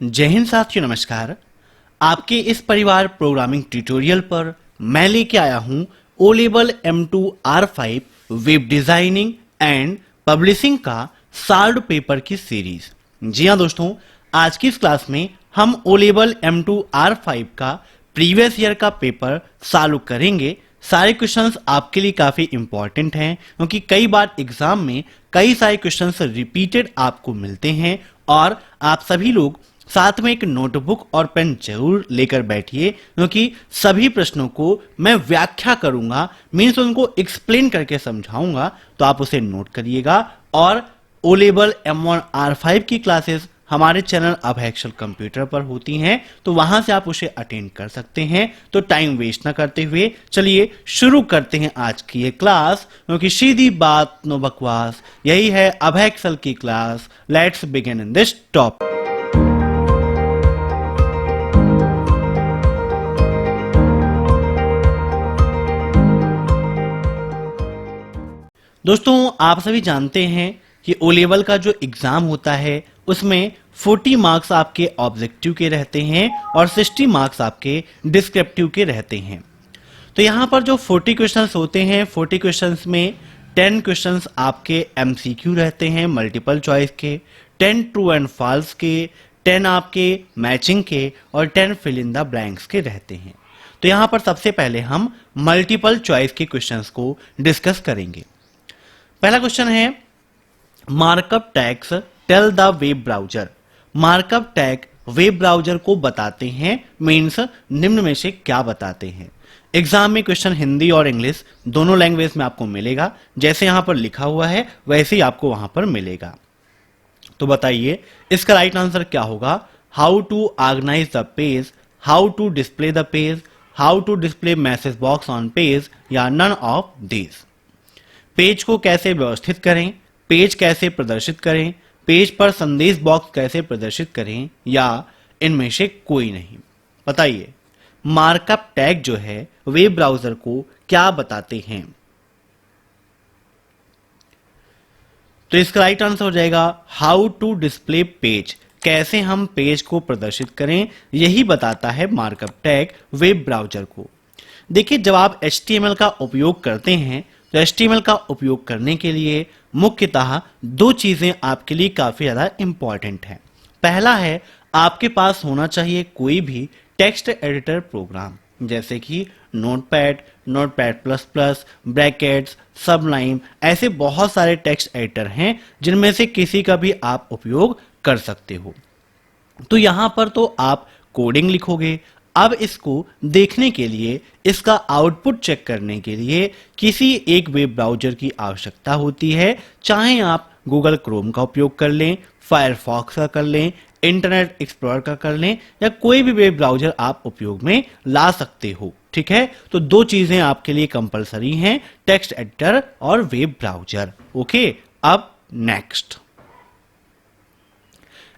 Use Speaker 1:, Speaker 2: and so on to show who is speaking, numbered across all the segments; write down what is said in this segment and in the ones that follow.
Speaker 1: जय हिंद साथियों, नमस्कार। आपके इस परिवार प्रोग्रामिंग ट्यूटोरियल पर मैं लेके आया हूं O level M2 R5 web designing and publishing का सॉल्व्ड पेपर की सीरीज। जी हां दोस्तों, आज की इस क्लास में हम ओ लेवल M2 R5 का प्रीवियस ईयर का पेपर सॉल्व करेंगे। सारे क्वेश्चंस आपके लिए काफी इंपॉर्टेंट हैं क्योंकि कई बार एग्जाम में कई सारे क्वेश्चंस रिपीटेड आपको मिलते हैं और आप सभी लोग साथ में एक नोटबुक और पेन जरूर लेकर बैठिए क्योंकि सभी प्रश्नों को मैं व्याख्या करूंगा, मीन्स उनको एक्सप्लेन करके समझाऊंगा, तो आप उसे नोट करिएगा। और ओ लेवल M1 R5 की क्लासेस हमारे चैनल अब एक्सेल कंप्यूटर पर होती हैं, तो वहां से आप उसे अटेंड कर सकते हैं। तो टाइम वेस्ट ना करते हुए चलिए शुरू करते हैं आज की ये क्लास, क्योंकि सीधी बात नो बकवास, यही है अब एक्सेल की class. Let's begin in this topic. दोस्तों, आप सभी जानते हैं कि ओ लेवल का जो एग्जाम होता है उसमें 40 मार्क्स आपके ऑब्जेक्टिव के रहते हैं और 60 मार्क्स आपके डिस्क्रिप्टिव के रहते हैं। तो यहाँ पर जो 40 क्वेश्चंस होते हैं, 40 क्वेश्चंस में 10 क्वेश्चंस आपके MCQ रहते हैं मल्टीपल चॉइस के, 10 ट्रू एंड फॉल्स के, 10 आपके मैचिंग के और 10 फिल इन द ब्लैंक्स के रहते हैं। तो यहाँ पर सबसे पहले हम मल्टीपल चॉइस के क्वेश्चंस को डिस्कस करेंगे। पहला क्वेश्चन है, markup tags tell the web browser. Markup tag web browser को बताते हैं, मीन्स निम्न में से क्या बताते हैं। एग्जाम में क्वेश्चन हिंदी और इंग्लिश दोनों लैंग्वेज में आपको मिलेगा, जैसे यहां पर लिखा हुआ है वैसे ही आपको वहां पर मिलेगा। तो बताइए इसका राइट आंसर क्या होगा। How to organize the page, how to display the page, how to display message box on page, या नन ऑफ दिस। पेज को कैसे व्यवस्थित करें, पेज कैसे प्रदर्शित करें, पेज पर संदेश बॉक्स कैसे प्रदर्शित करें, या इनमें से कोई नहीं। बताइए मार्कअप टैग जो है वेब ब्राउजर को क्या बताते हैं। तो इसका राइट आंसर हो जाएगा हाउ टू डिस्प्ले पेज। कैसे हम पेज को प्रदर्शित करें, यही बताता है मार्कअप टैग वेब ब्राउजर को। देखिए, जब आप HTML का उपयोग करते हैं तो HTML का उपयोग करने के लिए मुख्यतः दो चीजें आपके लिए काफी ज्यादा इंपॉर्टेंट है। पहला है, आपके पास होना चाहिए कोई भी टेक्स्ट एडिटर प्रोग्राम, जैसे कि notepad, notepad plus plus, brackets, सबलाइन, ऐसे बहुत सारे टेक्स्ट एडिटर हैं जिनमें से किसी का भी आप उपयोग कर सकते हो। तो यहां पर तो आप कोडिंग लिखोगे। अब इसको देखने के लिए, इसका आउटपुट चेक करने के लिए किसी एक वेब ब्राउजर की आवश्यकता होती है। चाहे आप गूगल क्रोम का उपयोग कर लें, फायरफॉक्स का कर लें, इंटरनेट एक्सप्लोरर का कर लें, या कोई भी वेब ब्राउजर आप उपयोग में ला सकते हो। ठीक है, तो दो चीजें आपके लिए कंपलसरी हैं, टेक्स्ट एडिटर और वेब ब्राउजर। ओके, अब next,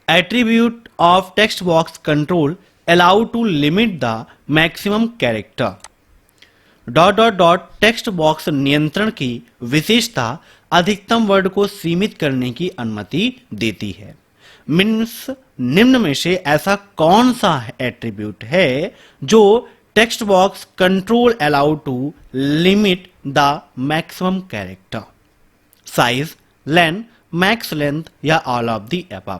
Speaker 1: attribute of text box control allow to limit the maximum character. Dot dot dot text box नियंत्रण की विशेषता अधिकतम वर्ड को सीमित करने की अनुमति देती है। मीन्स निम्न में से ऐसा कौन सा एट्रीब्यूट है जो text box control allow to limit the maximum character, size, length, max length, या ऑल ऑफ द अबव।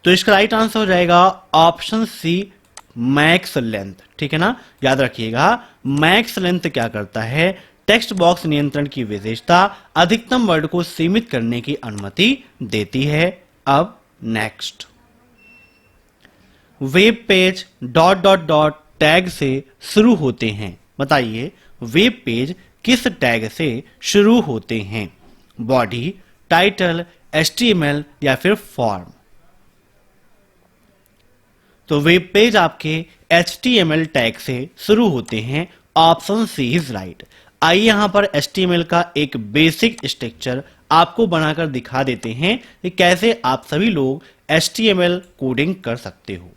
Speaker 1: तो इसका राइट आंसर हो जाएगा ऑप्शन सी, मैक्स लेंथ। ठीक है ना, याद रखिएगा मैक्स लेंथ क्या करता है, टेक्स्ट बॉक्स नियंत्रण की विशेषता अधिकतम वर्ड को सीमित करने की अनुमति देती है। अब next, web page dot dot dot tag से शुरू होते हैं। बताइए वेब पेज किस टैग से शुरू होते हैं, बॉडी, टाइटल, HTML या फिर फॉर्म। तो वेब पेज आपके HTML टैग से शुरू होते हैं। Option C is right. आइए यहां पर HTML का एक बेसिक स्ट्रक्चर आपको बनाकर दिखा देते हैं कि कैसे आप सभी लोग HTML कोडिंग कर सकते हो।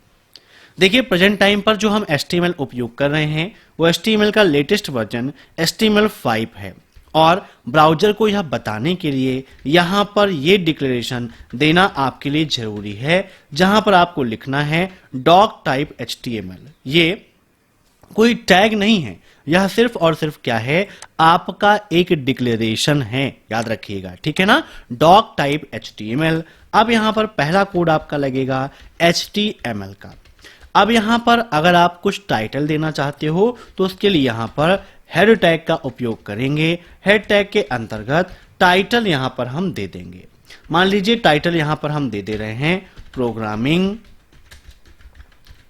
Speaker 1: देखिए, प्रेजेंट टाइम पर जो हम HTML उपयोग कर रहे हैं वो HTML का लेटेस्ट वर्जन HTML5 है और ब्राउजर को यह बताने के लिए यहां पर ये डिक्लेरेशन देना आपके लिए जरूरी है, जहां पर आपको लिखना है डॉक टाइप HTML। ये कोई टैग नहीं है, यह सिर्फ और सिर्फ क्या है, आपका एक डिक्लेरेशन है, याद रखिएगा, ठीक है ना, डॉक टाइप HTML। अब यहां पर पहला कोड आपका लगेगा HTML का। अब यहां पर अगर आप कुछ टाइटल देना चाहते हो तो उसके लिए यहां पर हेड टैग का उपयोग करेंगे। हेड टैग के अंतर्गत टाइटल यहां पर हम दे देंगे। मान लीजिए टाइटल यहां पर हम दे दे रहे हैं प्रोग्रामिंग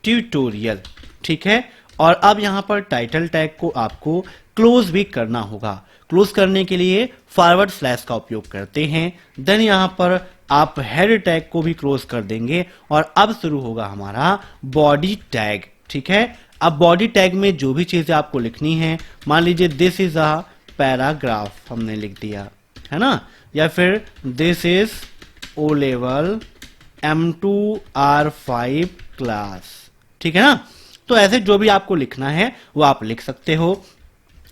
Speaker 1: ट्यूटोरियल, ठीक है। और अब यहां पर टाइटल टैग को आपको क्लोज भी करना होगा। क्लोज करने के लिए फॉरवर्ड स्लैश का उपयोग करते हैं, देन यहां पर आप हेड टैग को भी क्लोज कर देंगे और अब शुरू होगा हमारा बॉडी टैग, ठीक है। अब बॉडी टैग में जो भी चीजें आपको लिखनी है, मान लीजिए दिस इज अ पैराग्राफ हमने लिख दिया है ना, या फिर this is O level M2R5 class, ठीक है ना। तो ऐसे जो भी आपको लिखना है वो आप लिख सकते हो।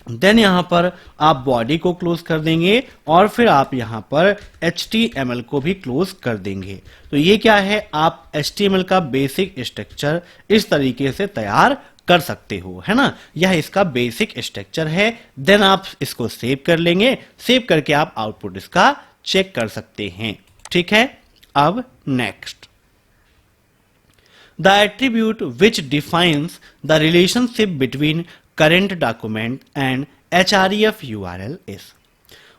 Speaker 1: देन यहां पर आप बॉडी को क्लोज कर देंगे और फिर आप यहां पर HTML को भी क्लोज कर देंगे। तो ये क्या है, आप HTML का बेसिक स्ट्रक्चर इस तरीके से तैयार कर सकते हो, है ना। यह इसका बेसिक स्ट्रक्चर है। देन आप इसको सेव कर लेंगे, सेव करके आप आउटपुट इसका चेक कर सकते हैं, ठीक है। अब next, the attribute which defines the relationship between current document and href URL is।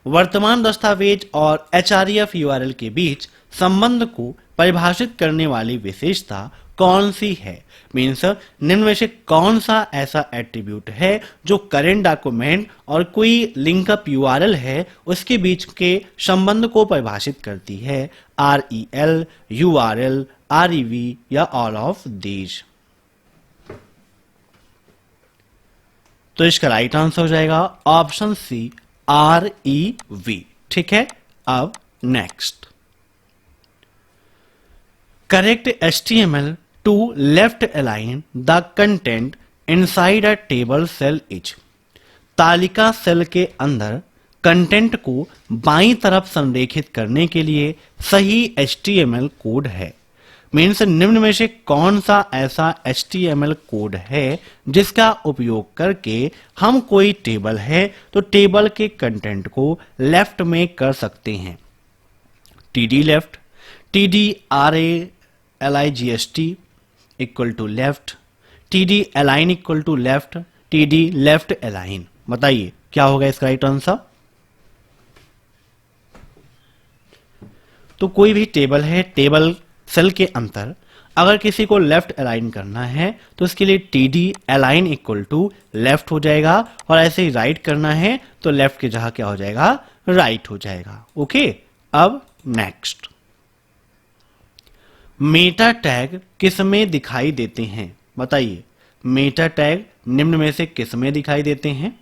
Speaker 1: वर्तमान दस्तावेज और href URL के बीच संबंध को परिभाषित करने वाली विशेषता कौन सी है। मीन्स निम्न में से कौन सा ऐसा एट्रीब्यूट है जो करेंट डॉक्यूमेंट और कोई लिंकअप URL है उसके बीच के संबंध को परिभाषित करती है, REL, URL, REV या ऑल ऑफ दीज। तो इसका राइट आंसर हो जाएगा ऑप्शन सी, REV, ठीक है। अब next, correct HTML to left align the content inside a table cell each। तालिका सेल के अंदर कंटेंट को बाईं तरफ संरेखित करने के लिए सही HTML कोड है। मीन्स निम्न में से कौन सा ऐसा HTML कोड है जिसका उपयोग करके हम कोई टेबल है तो टेबल के कंटेंट को लेफ्ट में कर सकते हैं। TD left, TD RALIGST equal to left, TD align equal to left, TD left align. बताइए क्या होगा इसका राइट आंसर। तो कोई भी टेबल है, टेबल सेल के अंदर अगर किसी को लेफ्ट अलाइन करना है तो उसके लिए TD align equal to left हो जाएगा, और ऐसे ही राइट करना है तो लेफ्ट की जगह क्या हो जाएगा, राइट हो जाएगा। ओके। अब नेक्स्ट, मेटा टैग किस में दिखाई देते हैं। बताइए मेटा टैग निम्न में से किस में दिखाई देते हैं।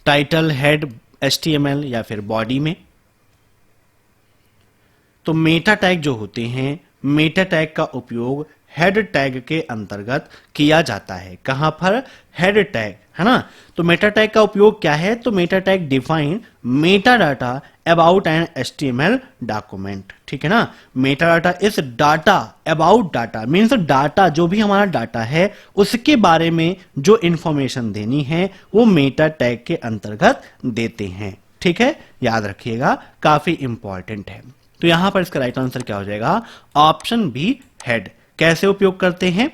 Speaker 1: टाइटल, हेड, HTML या फिर बॉडी में। तो मेटा टैग जो होते हैं, मेटा टैग का उपयोग हेड टैग के अंतर्गत किया जाता है। कहां पर, हेड टैग, है ना। तो मेटा टैग का उपयोग क्या है, तो Meta tag define Meta data about an HTML document, ठीक है ना। मेटा डाटा इस data about data means data, जो भी हमारा डाटा है उसके बारे में जो इंफॉर्मेशन देनी है वो मेटा टैग के अंतर्गत देते हैं, ठीक है। याद रखिएगा, काफी इंपॉर्टेंट है। तो यहां पर इसका राइट आंसर क्या हो जाएगा, ऑप्शन बी, हेड। कैसे उपयोग करते हैं,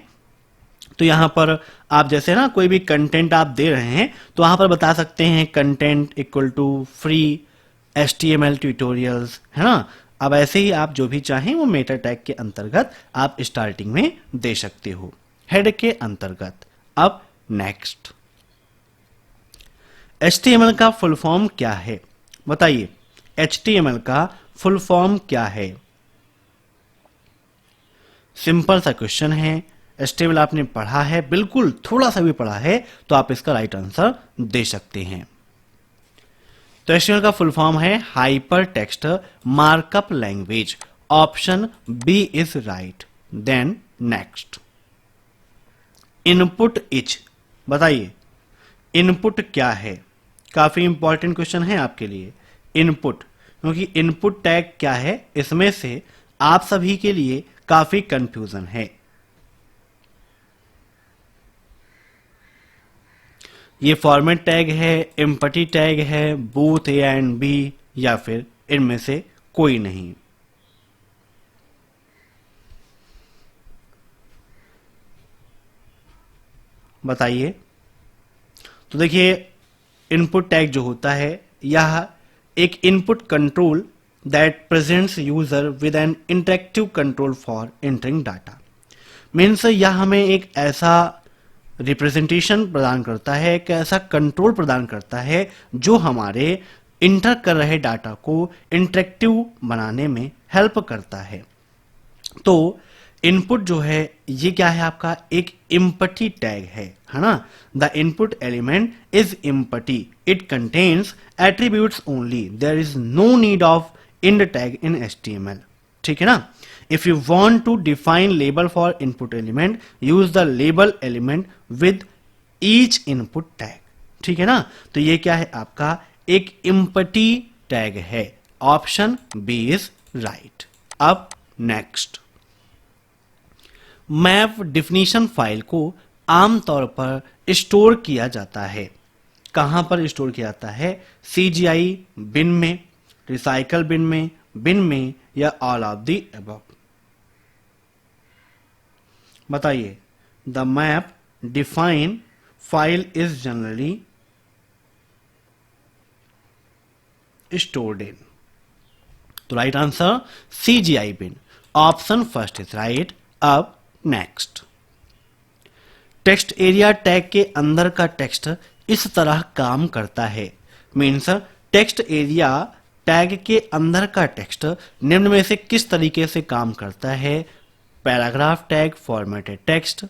Speaker 1: तो यहां पर आप जैसे ना कोई भी कंटेंट आप दे रहे हैं तो वहां पर बता सकते हैं content equal to free HTML tutorials, है ना। अब ऐसे ही आप जो भी चाहें वो मेटा टैग के अंतर्गत आप स्टार्टिंग में दे सकते हो, हेड के अंतर्गत। अब नेक्स्ट, HTML का फुल फॉर्म क्या है। बताइए HTML का फुल फॉर्म क्या है। सिंपल सा क्वेश्चन है, HTML आपने पढ़ा है, बिल्कुल थोड़ा सा भी पढ़ा है तो आप इसका राइट आंसर दे सकते हैं। तो HTML का फुल फॉर्म है hyper text markup language. Option B is right. Then next, input each. बताइए इनपुट क्या है? काफी इंपॉर्टेंट क्वेश्चन है आपके लिए, इनपुट, क्योंकि इनपुट टैग क्या है इसमें से आप सभी के लिए काफी कंफ्यूजन है। ये फॉर्मेट टैग है, एम्पटी टैग है, बोथ ए एंड बी, या फिर इनमें से कोई नहीं? बताइए। तो देखिए, इनपुट टैग जो होता है यह एक input control that presents user with N interactive control for entering data. Means यह हमें एक ऐसा रिप्रेजेंटेशन प्रदान करता है, एक ऐसा कंट्रोल प्रदान करता है जो हमारे इंटर कर रहे डाटा को इंटरेक्टिव बनाने में हेल्प करता है। तो इनपुट जो है ये क्या है आपका? एक इम्पटी टैग है ना? The input element is empty, it contains attributes only, there is no need of end tag in HTML। ठीक है ना? If you want to define label for input element, use the label element with each input tag. ठीक है ना? तो ये क्या है आपका? एक इम्पटी टैग है। Option B is right. अब नेक्स्ट, मैप डिफिनीशन फाइल को आमतौर पर स्टोर किया जाता है। कहां पर स्टोर किया जाता है? CGI बिन में, रिसाइकल बिन में या ऑल ऑफ द अबव? बताइए। The map define file is generally stored in. तो right answer CGI bin, option first is right. अब नेक्स्ट, टेक्स्ट एरिया टैग के अंदर का टेक्स्ट इस तरह काम करता है। मीन्स टेक्स्ट एरिया टैग के अंदर का टेक्स्ट निम्न में से किस तरीके से काम करता है? Paragraph tag formatted text,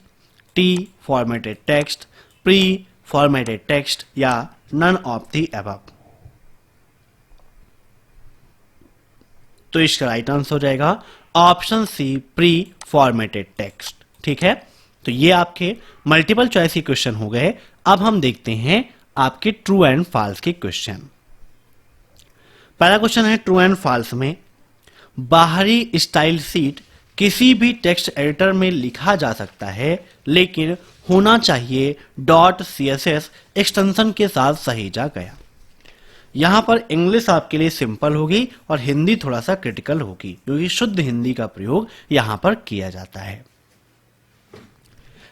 Speaker 1: T formatted text, pre formatted text, या नन ऑफ द अबव? तो इसका राइट आंसर हो जाएगा option C, pre formatted text. ठीक है? तो ये आपके मल्टीपल चॉइस के क्वेश्चन हो गए। अब हम देखते हैं आपके ट्रू एंड फॉल्स के क्वेश्चन। पहला क्वेश्चन है ट्रू एंड फॉल्स में, बाहरी स्टाइल शीट किसी भी टेक्स्ट एडिटर में लिखा जा सकता है, लेकिन होना चाहिए .css एक्सटेंशन के साथ सहेजा गया। यहां पर इंग्लिश आपके लिए सिंपल होगी और हिंदी थोड़ा सा क्रिटिकल होगी, क्योंकि शुद्ध हिंदी का प्रयोग यहां पर किया जाता है।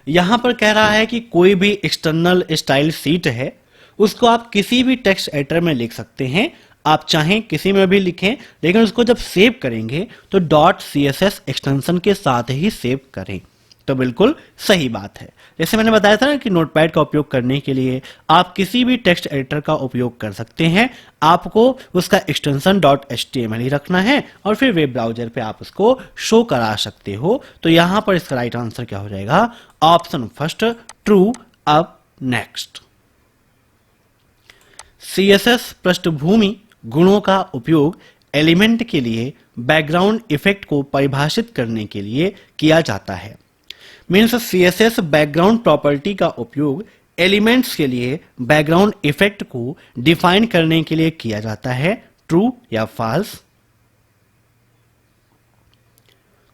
Speaker 1: यहां पर कह रहा है कि कोई भी एक्सटर्नल स्टाइल शीट है, उसको आप किसी भी टेक्स्ट एडिटर में लिख सकते हैं। आप चाहें किसी में भी लिखें, लेकिन उसको जब सेव करेंगे तो .css एक्सटेंशन के साथ ही सेव करें। तो बिल्कुल सही बात है। जैसे मैंने बताया था ना कि नोटपैड का उपयोग करने के लिए आप किसी भी टेक्स्ट एडिटर का उपयोग कर सकते हैं। आपको उसका एक्सटेंशन .html ही रखना है और फिर वेब ब्राउजर पे आप उसको शो करा सकते हो। तो यहां पर इसका राइट आंसर क्या हो जाएगा? Option first, true. अब नेक्स्ट, CSS पृष्ठभूमि गुणों का उपयोग एलिमेंट के लिए बैकग्राउंड इफेक्ट को परिभाषित करने के लिए किया जाता है। मीन्स CSS बैकग्राउंड प्रॉपर्टी का उपयोग एलिमेंट्स के लिए बैकग्राउंड इफेक्ट को डिफाइन करने के लिए किया जाता है। ट्रू या फॉल्स?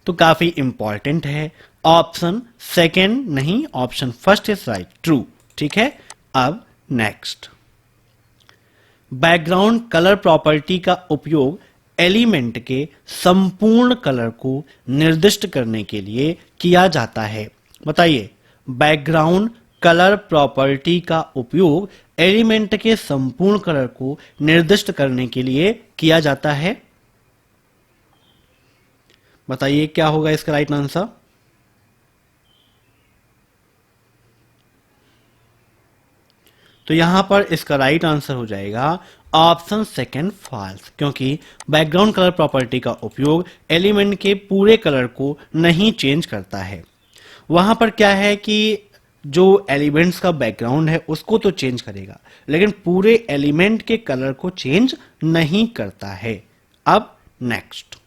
Speaker 1: तो काफी इंपॉर्टेंट है। ऑप्शन सेकेंड नहीं, option first is right, true. ठीक है? अब नेक्स्ट, बैकग्राउंड कलर प्रॉपर्टी का उपयोग एलिमेंट के संपूर्ण कलर को निर्दिष्ट करने के लिए किया जाता है। बताइए, बैकग्राउंड कलर प्रॉपर्टी का उपयोग एलिमेंट के संपूर्ण कलर को निर्दिष्ट करने के लिए किया जाता है। बताइए क्या होगा इसका राइट आंसर? तो यहां पर इसका राइट आंसर हो जाएगा ऑप्शन सेकेंड, फॉल्स, क्योंकि बैकग्राउंड कलर प्रॉपर्टी का उपयोग एलिमेंट के पूरे कलर को नहीं चेंज करता है। वहां पर क्या है कि जो एलिमेंट्स का बैकग्राउंड है उसको तो चेंज करेगा, लेकिन पूरे एलिमेंट के कलर को चेंज नहीं करता है। अब next,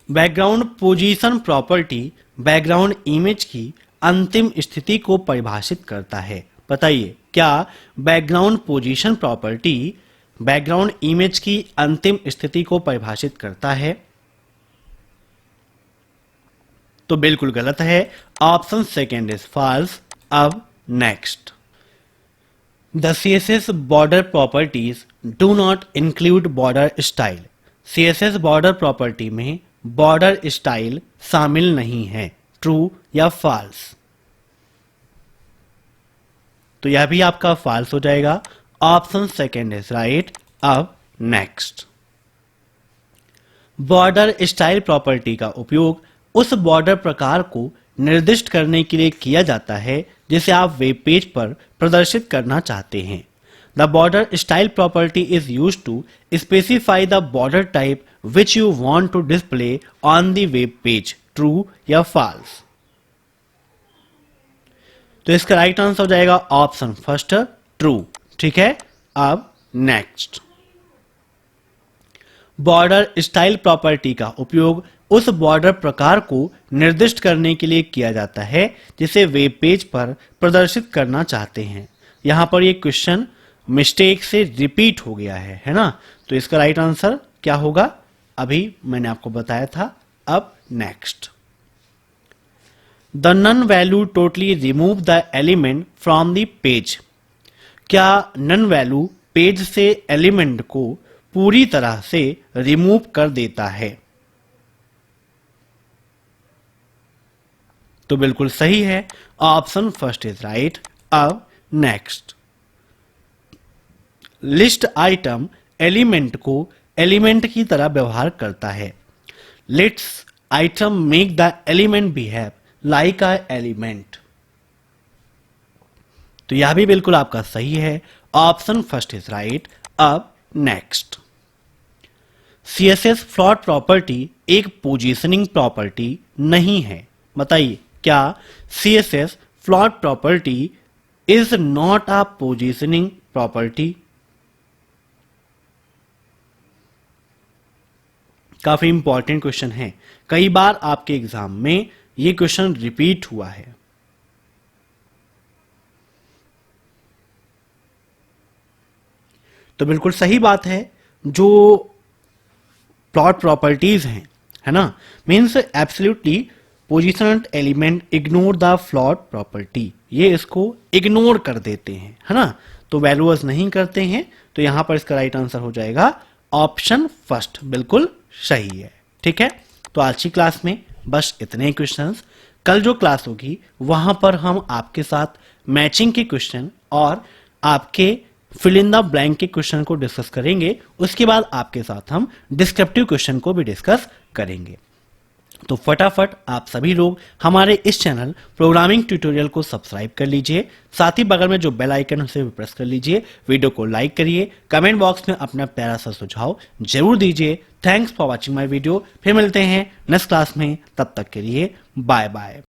Speaker 1: background position property background image की अंतिम स्थिति को परिभाषित करता है। बताइए, क्या background position property background image की अंतिम स्थिति को परिभाषित करता है? तो बिल्कुल गलत है, ऑप्शन सेकेंड इज फॉल्स। अब next, the CSS border properties do not include border style. CSS border property में बॉर्डर स्टाइल शामिल नहीं है, ट्रू या फॉल्स? तो यह भी आपका फॉल्स हो जाएगा, ऑप्शन सेकेंड इज राइट। अब नेक्स्ट, बॉर्डर स्टाइल प्रॉपर्टी का उपयोग उस बॉर्डर प्रकार को निर्दिष्ट करने के लिए किया जाता है जिसे आप वेब पेज पर प्रदर्शित करना चाहते हैं। The border style property is used to specify the border type which you want to display on the web page, true या फॉल्स? तो इसका राइट आंसर हो जाएगा ऑप्शन फर्स्ट, ट्रू। ठीक है, अब नेक्स्ट, बॉर्डर स्टाइल प्रॉपर्टी का उपयोग उस बॉर्डर प्रकार को निर्दिष्ट करने के लिए किया जाता है जिसे वेब पेज पर प्रदर्शित करना चाहते हैं। यहां पर ये क्वेश्चन मिस्टेक से रिपीट हो गया है ना? तो इसका राइट आंसर क्या होगा? अभी मैंने आपको बताया था। अब next, the none value totally remove the element from the page. क्या नन वैल्यू पेज से एलिमेंट को पूरी तरह से रिमूव कर देता है? तो बिल्कुल सही है, ऑप्शन फर्स्ट इज राइट। अब नेक्स्ट, लिस्ट आइटम एलिमेंट को एलिमेंट की तरह व्यवहार करता है। Let's item make the element behave like a element. तो यह भी बिल्कुल आपका सही है, ऑप्शन फर्स्ट इज राइट। अब नेक्स्ट, CSS फ्लॉट प्रॉपर्टी एक पोजीशनिंग प्रॉपर्टी नहीं है। बताइए, क्या CSS float property is not a positioning property? काफी इंपॉर्टेंट क्वेश्चन है, कई बार आपके एग्जाम में ये क्वेश्चन रिपीट हुआ है। तो बिल्कुल सही बात है, जो प्लॉट प्रॉपर्टीज हैं, है ना, means absolutely positioned element ignore the float property, ये इसको इग्नोर कर देते हैं, है ना, तो वैल्यूअस नहीं करते हैं। तो यहां पर इसका राइट आंसर हो जाएगा ऑप्शन फर्स्ट, बिल्कुल सही है। ठीक है, तो आज की क्लास में बस इतने क्वेश्चंस। कल जो क्लास होगी वहां पर हम आपके साथ मैचिंग के क्वेश्चन और आपके फिल इन द ब्लैंक के क्वेश्चन को डिस्कस करेंगे। उसके बाद आपके साथ हम डिस्क्रिप्टिव क्वेश्चन को भी डिस्कस करेंगे। तो फटाफट आप सभी लोग हमारे इस चैनल प्रोग्रामिंग ट्यूटोरियल को सब्सक्राइब कर लीजिए, साथ ही बगल में जो बेल आइकन है उसे भी प्रेस कर लीजिए, वीडियो को लाइक करिए, कमेंट बॉक्स में अपना प्यारा सा सुझाव जरूर दीजिए। Thanks for watching my video. फिर मिलते हैं नेक्स्ट क्लास में, तब तक के लिए बाय बाय।